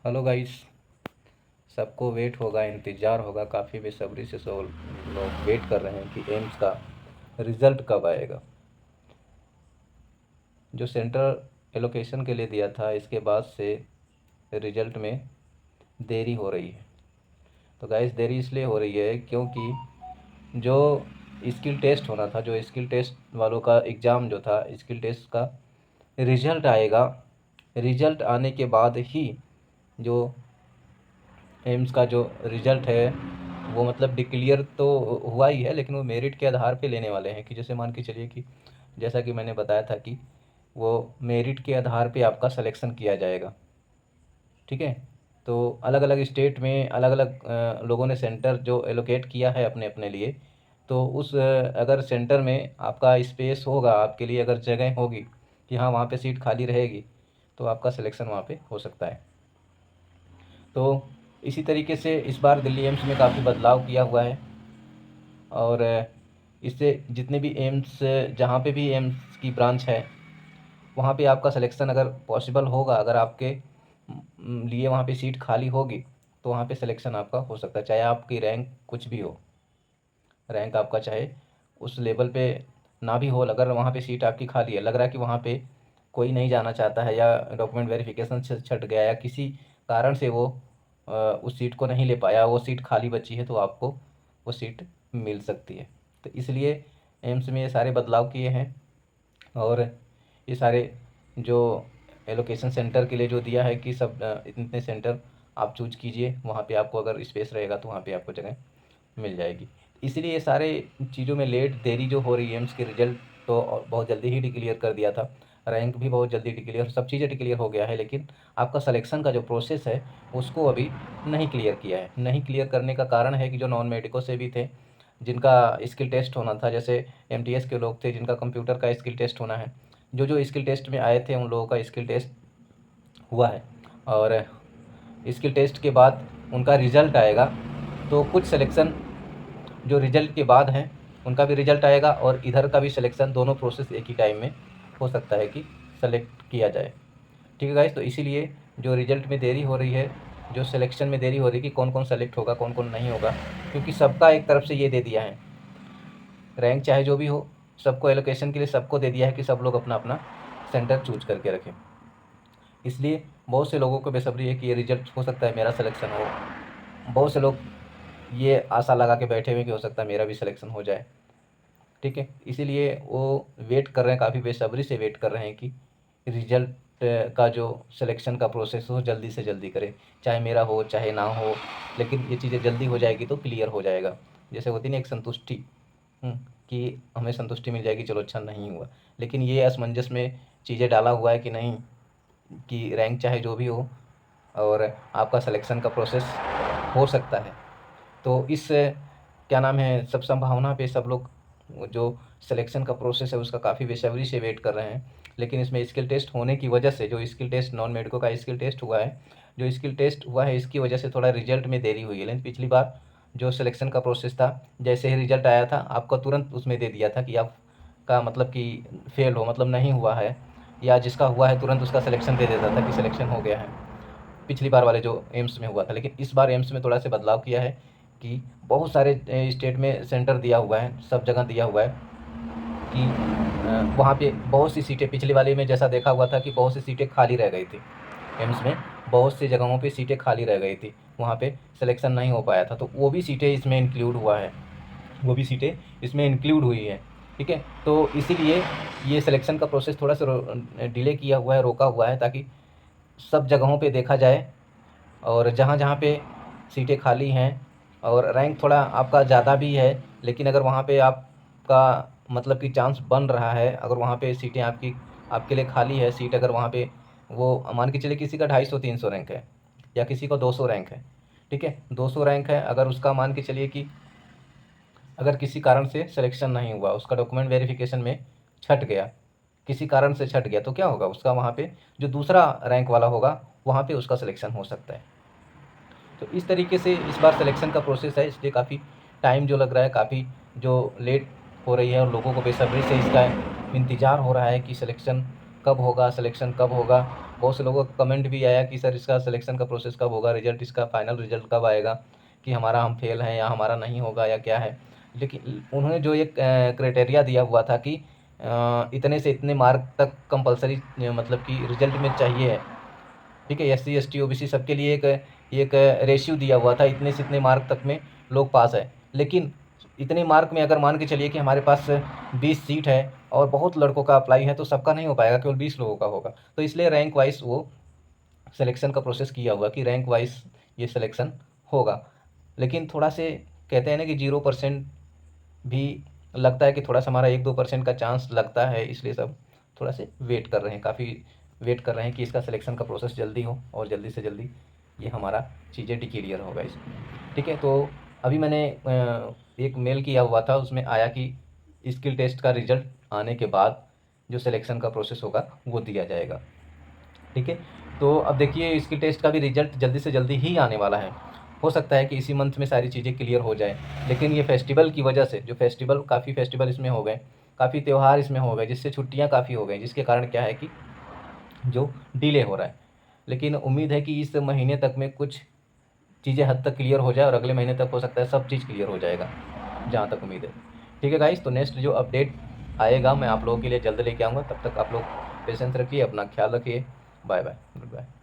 Hello guys. सबको wait होगा, इंतज़ार होगा, काफ़ी बेसब्री से सब लोग वेट कर रहे हैं कि एम्स का रिज़ल्ट कब आएगा। जो सेंट्रल एलोकेशन के लिए दिया था, इसके बाद से रिज़ल्ट में देरी हो रही है। तो गाइस, देरी इसलिए हो रही है क्योंकि जो स्किल टेस्ट होना था, जो स्किल टेस्ट वालों का एग्ज़ाम जो था, स्किल टेस्ट का रिज़ल्ट आएगा। रिज़ल्ट आने के बाद ही जो एम्स का जो रिज़ल्ट है वो मतलब डिक्लेयर तो हुआ ही है, लेकिन वो मेरिट के आधार पे लेने वाले हैं। कि जैसे मान के चलिए कि जैसा कि मैंने बताया था कि वो मेरिट के आधार पे आपका सिलेक्शन किया जाएगा। ठीक है। तो अलग अलग स्टेट में अलग अलग लोगों ने सेंटर जो एलोकेट किया है अपने अपने लिए। तो उस अगर सेंटर में आपका स्पेस होगा, आपके लिए अगर जगह होगी कि हाँ वहाँ पे सीट खाली रहेगी, तो आपका सिलेक्शन वहाँ पे हो सकता है। तो इसी तरीके से इस बार दिल्ली एम्स में काफ़ी बदलाव किया हुआ है। और इससे जितने भी एम्स, जहाँ पे भी एम्स की ब्रांच है, वहाँ पे आपका सिलेक्शन अगर पॉसिबल होगा, अगर आपके लिए वहाँ पे सीट खाली होगी, तो वहाँ पे सिलेक्शन आपका हो सकता है, चाहे आपकी रैंक कुछ भी हो। रैंक आपका चाहे उस लेवल पे ना भी हो, अगर वहाँ पे सीट आपकी खाली है, लग रहा है कि वहाँ पे कोई नहीं जाना चाहता है, या डॉक्यूमेंट वेरिफिकेशन छट गया, या किसी कारण से वो उस सीट को नहीं ले पाया, वो सीट खाली बची है, तो आपको वो सीट मिल सकती है। तो इसलिए एम्स में ये सारे बदलाव किए हैं। और ये सारे जो एलोकेशन सेंटर के लिए जो दिया है कि सब इतने सेंटर आप चूज कीजिए, वहाँ पे आपको अगर स्पेस रहेगा तो वहाँ पे आपको जगह मिल जाएगी। इसलिए ये सारे चीज़ों में देरी जो हो रही है, एम्स के रिजल्ट तो बहुत जल्दी ही डिक्लेयर कर दिया था, रैंक भी बहुत जल्दी डिक्लेयर, सब चीज़ें डिक्लेयर हो गया है, लेकिन आपका सिलेक्शन का जो प्रोसेस है उसको अभी नहीं क्लियर किया है। नहीं क्लियर करने का कारण है कि जो नॉन मेडिको से भी थे, जिनका स्किल टेस्ट होना था, जैसे एमटीएस के लोग थे जिनका कंप्यूटर का स्किल टेस्ट होना है, जो स्किल टेस्ट में आए थे उन लोगों का स्किल टेस्ट हुआ है। और स्किल टेस्ट के बाद उनका रिज़ल्ट आएगा, तो कुछ सिलेक्शन जो रिजल्ट के बाद हैं उनका भी रिजल्ट आएगा, और इधर का भी सिलेक्शन, दोनों प्रोसेस एक ही टाइम में हो सकता है कि सेलेक्ट किया जाए। ठीक है गाइस, तो इसीलिए जो रिजल्ट में देरी हो रही है, जो सिलेक्शन में देरी हो रही है कि कौन कौन सेलेक्ट होगा, कौन कौन नहीं होगा, क्योंकि सबका एक तरफ से ये दे दिया है, रैंक चाहे जो भी हो, सबको एलोकेशन के लिए सबको दे दिया है कि सब लोग अपना अपना सेंटर चूज करके रखें। इसलिए बहुत से लोगों को बेसब्री है कि ये रिजल्ट हो सकता है मेरा सिलेक्शन हो। बहुत से लोग ये आशा लगा के बैठे हुए कि हो सकता है मेरा भी सिलेक्शन हो जाए। ठीक है, इसीलिए वो वेट कर रहे हैं, काफ़ी बेसब्री से वेट कर रहे हैं कि रिजल्ट का जो सिलेक्शन का प्रोसेस हो जल्दी से जल्दी करें, चाहे मेरा हो चाहे ना हो, लेकिन ये चीज़ें जल्दी हो जाएगी तो क्लियर हो जाएगा। जैसे होती नहीं एक संतुष्टि, कि हमें संतुष्टि मिल जाएगी, चलो अच्छा नहीं हुआ, लेकिन ये असमंजस में चीज़ें डाला हुआ है कि नहीं, कि रैंक चाहे जो भी हो और आपका सिलेक्शन का प्रोसेस हो सकता है। तो इस क्या नाम है, सब संभावना पे सब लोग जो सिलेक्शन का प्रोसेस है उसका काफ़ी बेसब्री से वेट कर रहे हैं। लेकिन इसमें स्किल टेस्ट होने की वजह से, जो स्किल टेस्ट नॉन मेडिको का स्किल टेस्ट हुआ है, जो स्किल टेस्ट हुआ है इसकी वजह से थोड़ा रिजल्ट में देरी हुई है। लेकिन पिछली बार जो सिलेक्शन का प्रोसेस था, जैसे ही रिजल्ट आया था आपको तुरंत उसमें दे दिया था कि आपका मतलब कि फेल हो, मतलब नहीं हुआ है, या जिसका हुआ है तुरंत उसका सिलेक्शन दे देता था कि सिलेक्शन हो गया है। पिछली बार वाले जो एम्स में हुआ था, लेकिन इस बार एम्स में थोड़ा सा बदलाव किया है कि बहुत सारे स्टेट में सेंटर दिया हुआ है, सब जगह दिया हुआ है कि वहाँ पे बहुत सी सीटें, पिछले वाले में जैसा देखा हुआ था कि बहुत सी सीटें खाली रह गई थी एम्स में, बहुत सी जगहों पे सीटें खाली रह गई थी, वहाँ पे सिलेक्शन नहीं हो पाया था, तो वो भी सीटें इसमें इंक्लूड हुआ है, वो भी सीटें इसमें इंक्लूड हुई हैं। ठीक है, तो इसीलिए ये सिलेक्शन का प्रोसेस थोड़ा सा डिले किया हुआ है, रोका हुआ है, ताकि सब जगहों पे देखा जाए, और जहाँ जहाँ पे सीटें खाली हैं और रैंक थोड़ा आपका ज़्यादा भी है, लेकिन अगर वहाँ पे आपका मतलब कि चांस बन रहा है, अगर वहाँ पे सीटें आपकी आपके लिए खाली है सीट, अगर वहाँ पे वो मान के चलिए किसी का 250-300 रैंक है, या किसी को 200 रैंक है। ठीक है, 200 रैंक है, अगर उसका मान के चलिए कि अगर किसी कारण से सिलेक्शन नहीं हुआ, उसका डॉक्यूमेंट वेरिफिकेशन में छट गया, किसी कारण से छट गया, तो क्या होगा, उसका वहाँ पे जो दूसरा रैंक वाला होगा वहाँ पे उसका सिलेक्शन हो सकता है। तो इस तरीके से इस बार सिलेक्शन का प्रोसेस है, इसलिए काफ़ी टाइम जो लग रहा है, काफ़ी जो लेट हो रही है, और लोगों को बेसब्री से इसका इंतज़ार हो रहा है कि सिलेक्शन कब होगा, सिलेक्शन कब होगा। बहुत से लोगों का कमेंट भी आया कि सर इसका सिलेक्शन का प्रोसेस कब होगा, रिजल्ट इसका फाइनल रिजल्ट कब आएगा, कि हमारा हम फेल हैं या हमारा नहीं होगा या क्या है। लेकिन उन्होंने जो एक क्राइटेरिया दिया हुआ था कि इतने से इतने मार्क तक कंपलसरी मतलब कि रिजल्ट में चाहिए है, ठीक है। SC ST OBC सबके लिए एक रेशियो दिया हुआ था, इतने से इतने मार्क तक में लोग पास है। लेकिन इतने मार्क में अगर मान के चलिए कि हमारे पास 20 सीट है और बहुत लड़कों का अप्लाई है, तो सबका नहीं हो पाएगा, केवल 20 लोगों का होगा। तो इसलिए रैंक वाइज वो सिलेक्शन का प्रोसेस किया हुआ कि रैंक वाइज ये सिलेक्शन होगा। लेकिन थोड़ा से कहते हैं ना कि 0% भी लगता है कि थोड़ा सा हमारा 1-2% का चांस लगता है, इसलिए सब थोड़ा से वेट कर रहे हैं, काफ़ी वेट कर रहे हैं कि इसका सिलेक्शन का प्रोसेस जल्दी हो और जल्दी से जल्दी ये हमारा चीज़ें डिक्लियर होगा इसमें, ठीक है। तो अभी मैंने एक मेल किया हुआ था, उसमें आया कि स्किल टेस्ट का रिजल्ट आने के बाद जो सिलेक्शन का प्रोसेस होगा वो दिया जाएगा, ठीक है। तो अब देखिए स्किल टेस्ट का भी रिजल्ट जल्दी से जल्दी ही आने वाला है। हो सकता है कि इसी मंथ में सारी चीज़ें क्लियर हो जाए, लेकिन ये फेस्टिवल की वजह से, जो फेस्टिवल काफ़ी फेस्टिवल इसमें हो गए, काफ़ी त्यौहार इसमें हो गए, जिससे छुट्टियाँ काफ़ी हो गई, जिसके कारण क्या है कि जो डिले हो रहा है। लेकिन उम्मीद है कि इस महीने तक में कुछ चीज़ें हद तक क्लियर हो जाए और अगले महीने तक हो सकता है सब चीज़ क्लियर हो जाएगा, जहाँ तक उम्मीद है। ठीक है गाइस, तो नेक्स्ट जो अपडेट आएगा मैं आप लोगों के लिए जल्द लेके आऊँगा। तब तक आप लोग पेशेंस रखिए, अपना ख्याल रखिए। Bye bye, good bye.